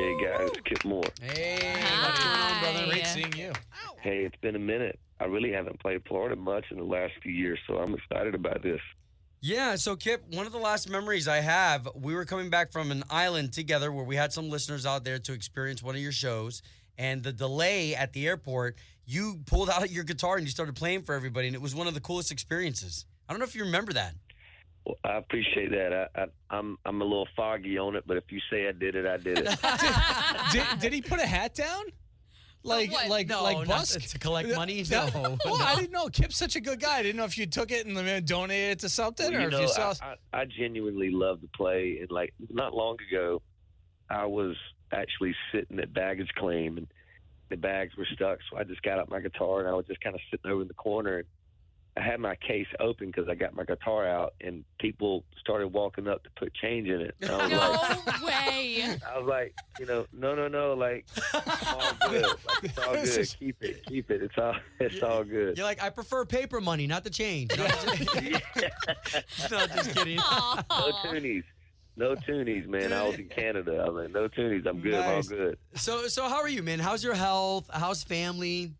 Hey, guys, Kip Moore. Hey, what's going on, brother? Hi. Great seeing you. Hey, it's been a minute. I really haven't played Florida much in the last few years, so I'm excited about this. Yeah, so Kip, one of the last memories I have, we were coming back from an island together where we had some listeners out there to experience one of your shows. And the delay at the airport, you pulled out your guitar and you started playing for everybody, and it was one of the coolest experiences. I don't know if you remember that. Well, I appreciate that. I'm a little foggy on it, but if you say I did it, I did it. Did he put a hat down? Like Busk? To collect money? No. Well, I didn't know. Kip's such a good guy. I didn't know if you took it and donated it to something, Well, or if you saw. I genuinely love to play, and like not long ago, I was actually sitting at baggage claim, and the bags were stuck, so I just got out my guitar and I was just kind of sitting over in the corner. And I had my case open because I got my guitar out, and people started walking up to put change in it. And I was No way. I was like, no, like it's all good. Like, it's all good. Keep it. It's all good. You're like, I prefer paper money, not the change. No, just kidding. No toonies, man. I was in Canada. I was like, no toonies. I'm good. Nice. I'm all good. So how are you, man? How's your health? How's family?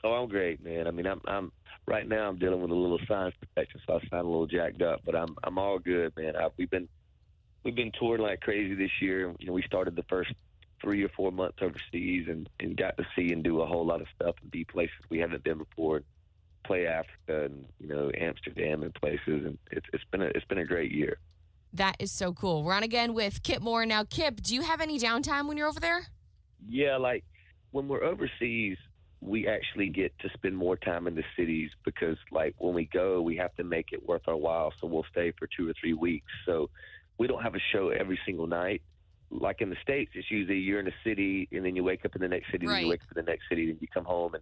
Oh, I'm great, man. I mean, I'm right now. I'm dealing with a little sinus infection, so I sound a little jacked up. But I'm all good, man. We've been touring like crazy this year. You know, we started the first 3 or 4 months overseas and got to see and do a whole lot of stuff and be places we haven't been before. Play Africa and Amsterdam and places, and it's been a great year. That is so cool. We're on again with Kip Moore. Now, Kip, do you have any downtime when you're over there? Yeah, like when we're overseas, we actually get to spend more time in the cities because, like, when we go, we have to make it worth our while. So we'll stay for 2 or 3 weeks. So we don't have a show every single night. Like in the States, it's usually you're in a city and then you wake up in the next city, then you wake up in the next city, then you come home.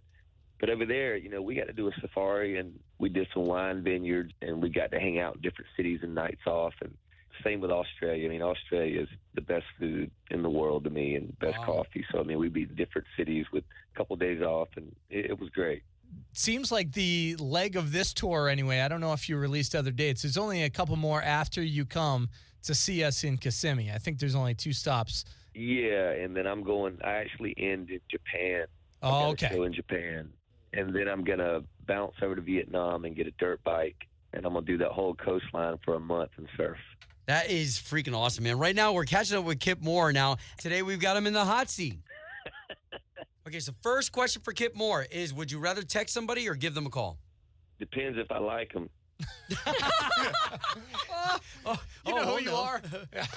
But over there, we got to do a safari, and we did some wine vineyards, and we got to hang out in different cities and nights off. And same with Australia. I mean, Australia is the best food in the world to me and best coffee. So, I mean, we'd be in different cities with a couple of days off, and it was great. Seems like the leg of this tour, anyway. I don't know if you released other dates. There's only a couple more after you come to see us in Kissimmee. I think there's only 2 stops. Yeah, and then I actually end in Japan. Oh, okay. Go in Japan. And then I'm going to bounce over to Vietnam and get a dirt bike, and I'm going to do that whole coastline for a month and surf. That is freaking awesome, man. Right now, we're catching up with Kip Moore. Now, today we've got him in the hot seat. Okay, so first question for Kip Moore is, would you rather text somebody or give them a call? Depends if I like them. You know who you are.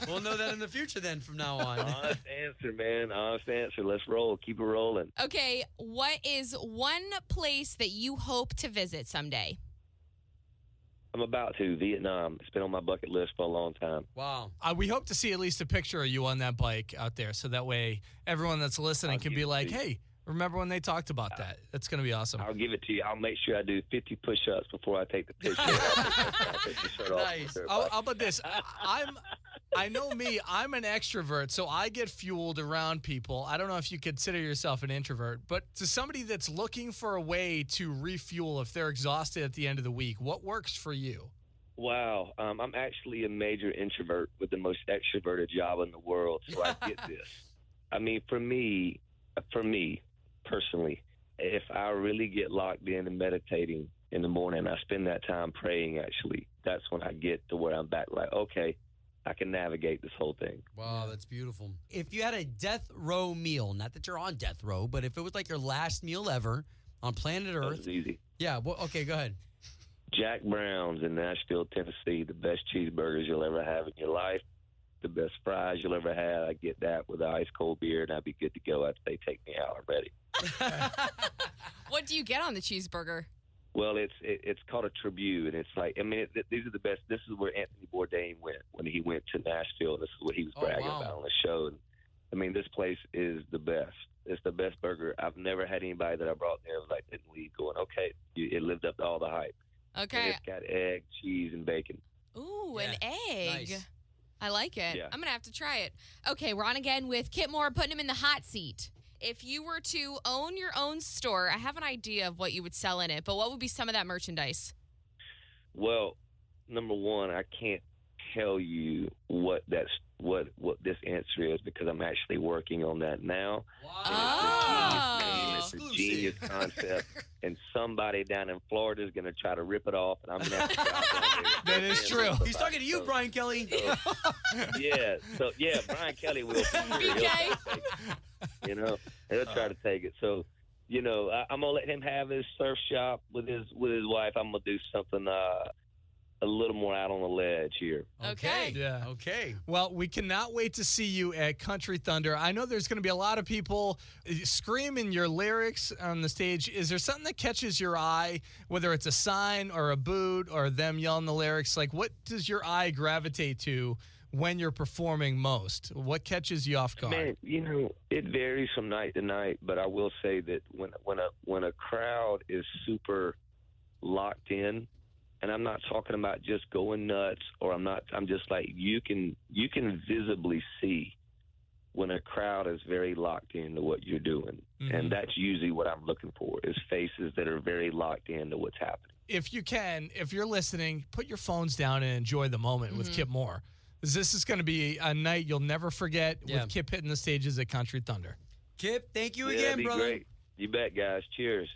We'll know that in the future then from now on. Honest answer, man. Honest answer. Let's roll. Keep it rolling. Okay, what is one place that you hope to visit someday? I'm about to. Vietnam. It's been on my bucket list for a long time. Wow. We hope to see at least a picture of you on that bike out there, so that way everyone that's listening can be like, hey, remember when they talked about that? That's going to be awesome. I'll give it to you. I'll make sure I do 50 push-ups before I take the picture. I'll take the shirt off. Nice. How about this? I know me. I'm an extrovert, so I get fueled around people. I don't know if you consider yourself an introvert, but to somebody that's looking for a way to refuel if they're exhausted at the end of the week, what works for you? Wow. I'm actually a major introvert with the most extroverted job in the world, so I get this. I mean, for me, personally, if I really get locked in and meditating in the morning, I spend that time praying, actually. That's when I get to where I'm back, like, okay, I can navigate this whole thing. Wow, that's beautiful. If you had a death row meal, not that you're on death row, but if it was like your last meal ever on planet Earth. That's easy. Yeah, well, okay, go ahead. Jack Brown's in Nashville, Tennessee, the best cheeseburgers you'll ever have in your life, the best fries you'll ever have. I get that with ice cold beer, and I'd be good to go after they take me out already. What do you get on the cheeseburger? Well, it's called a tribute, and it's like, I mean, these are the best. This is where Anthony Bourdain went when he went to Nashville. This is what he was bragging about on the show. And I mean, this place is the best. It's the best burger. I've never had anybody that I brought there was like, didn't leave going, okay, it lived up to all the hype. Okay. And it's got egg, cheese, and bacon. Ooh, an egg. Nice. I like it. Yeah. I'm going to have to try it. Okay, we're on again with Kip Moore, putting him in the hot seat. If you were to own your own store, I have an idea of what you would sell in it, but what would be some of that merchandise? Well, number one, I can't tell you what that what this answer is because I'm actually working on that now. Oh. It's a genius concept, and somebody down in Florida is going to try to rip it off, and I'm going to have to drive down there. That is true. He's talking to you, Brian Kelly. Brian Kelly will. For sure. BK. He'll try to take it. So, I'm gonna let him have his surf shop with his wife. I'm gonna do something a little more out on the ledge here. Okay. Yeah. Okay. Well, we cannot wait to see you at Country Thunder. I know there's going to be a lot of people screaming your lyrics on the stage. Is there something that catches your eye, whether it's a sign or a boot or them yelling the lyrics? Like, what does your eye gravitate to when you're performing most? What catches you off guard? Man, it varies from night to night, but I will say that when a crowd is super locked in, and I'm not talking about just going nuts, I'm just like, you can visibly see when a crowd is very locked into what you're doing. Mm-hmm. And that's usually what I'm looking for, is faces that are very locked into what's happening. If you're listening, put your phones down and enjoy the moment with Kip Moore. This is going to be a night you'll never forget with Kip hitting the stages at Country Thunder. Kip, thank you That'd again, be brother. great. You bet, guys. Cheers.